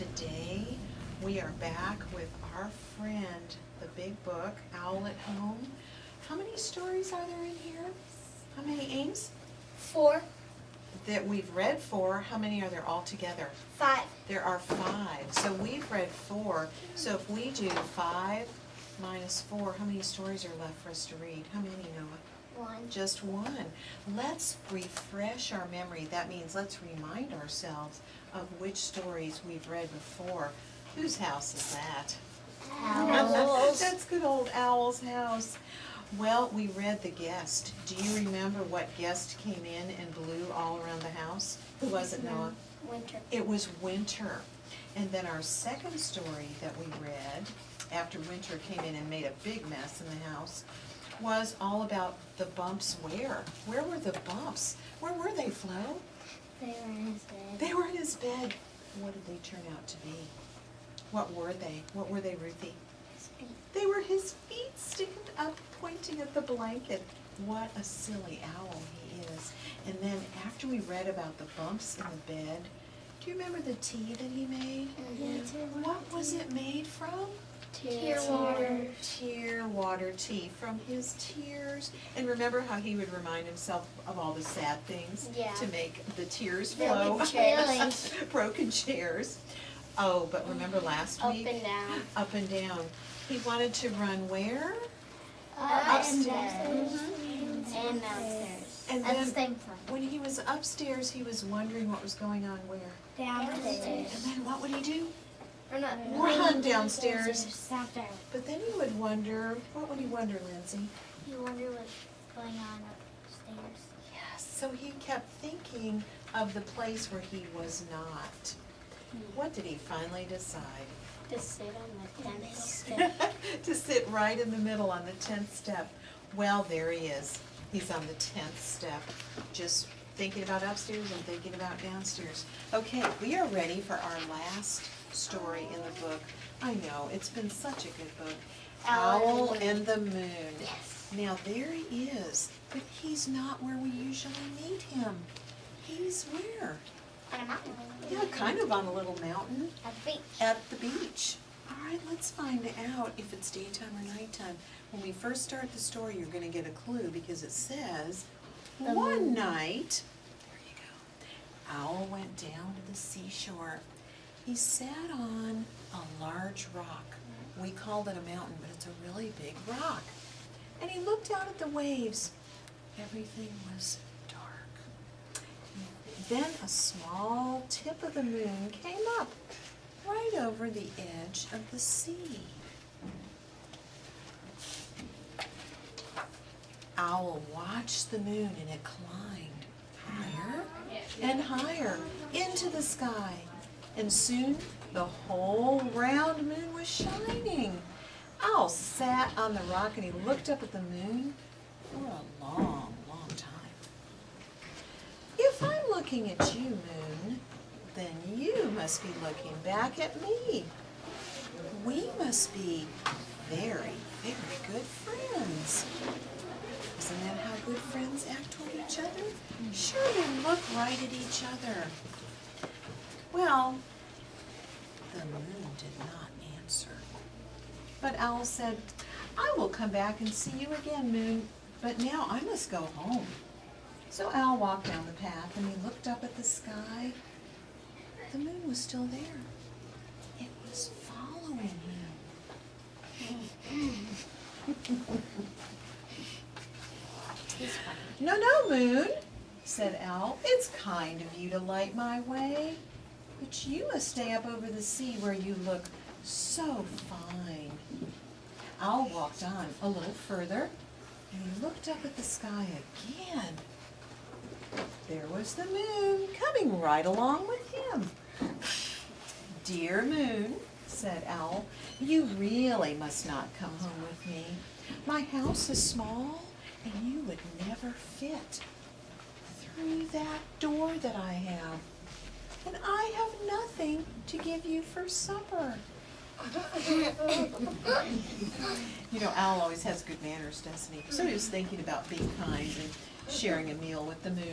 Today we are back with our friend, the big book, Owl at Home. How many stories are there in here? How many, Ames? 4. That we've read 4. How many are there altogether? 5. There are 5. So we've read 4. So if we do 5 minus 4, how many stories are left for us to read? How many, Noah? 1. Just 1. Let's refresh our memory. That means let's remind ourselves of which stories we've read before. Whose house is that? Owl's. That's good old Owl's house. Well, we read The Guest. Do you remember what guest came in and blew all around the house? Who was it, Noah? Winter. It was Winter. And then our second story that we read, after Winter came in and made a big mess in the house, was all about the bumps where? Where were the bumps? Where were they, Flo? They were in his bed. They were in his bed. What did they turn out to be? What were they? What were they, Ruthie? His feet. They were his feet sticking up, pointing at the blanket. What a silly owl he is. And then after we read about the bumps in the bed, do you remember the tea that he made? What was it made from? Tear water. Tear water tea, from his tears. And remember how he would remind himself of all the sad things Yeah. to make the tears flow? Broken chairs. Broken chairs. Oh, but remember last Up week? and down. Up and down. He wanted to run where? Upstairs. Mhm. And downstairs. And At the then same time. when he was upstairs, he was wondering what was going on where? Downstairs. And then what would he do? Or not. Run downstairs. Downstairs. But then he would wonder, what would he wonder, Lindsay? You wonder what's going on upstairs. Yes, so he kept thinking of the place where he was not. What did he finally decide? To sit on the 10th step. To sit right in the middle on the 10th step. Well, there he is. He's on the 10th step, just thinking about upstairs and thinking about downstairs. Okay, we are ready for our last story in the book. I know, it's been such a good book. Owl and the Moon. Yes. Now there he is, but he's not where we usually meet him. He's where? On a mountain. Yeah, kind of on a little mountain At the beach. at the beach. All right, let's find out if it's daytime or nighttime. When we first start the story, you're going to get a clue because it says, one night, there you go, Owl went down to the seashore. He sat on a large rock. We called it a mountain, but it's a really big rock. And he looked out at the waves. Everything was dark. Then a small tip of the moon came up right over the edge of the sea. Owl watched the moon and it climbed higher and higher into the sky. And soon the whole round moon was shining. Owl sat on the rock and he looked up at the moon for a long, long time. If I'm looking at you, Moon, then you must be looking back at me. We must be very, very good friends. Isn't that how good friends act toward each other? Sure, they look right at each other. Well, the moon did not answer. But Owl said, I will come back and see you again, Moon, but now I must go home. So Owl walked down the path and he looked up at the sky. The moon was still there. It was following him. No, no, Moon, said Owl. It's kind of you to light my way, but you must stay up over the sea where you look so fine. Owl walked on a little further, and he looked up at the sky again. There was the moon coming right along with him. Dear Moon, said Owl, you really must not come home with me. My house is small, and you would never fit through that door that I have. And I have nothing to give you for supper. You know, Owl always has good manners, doesn't he? So he was thinking about being kind and sharing a meal with the moon.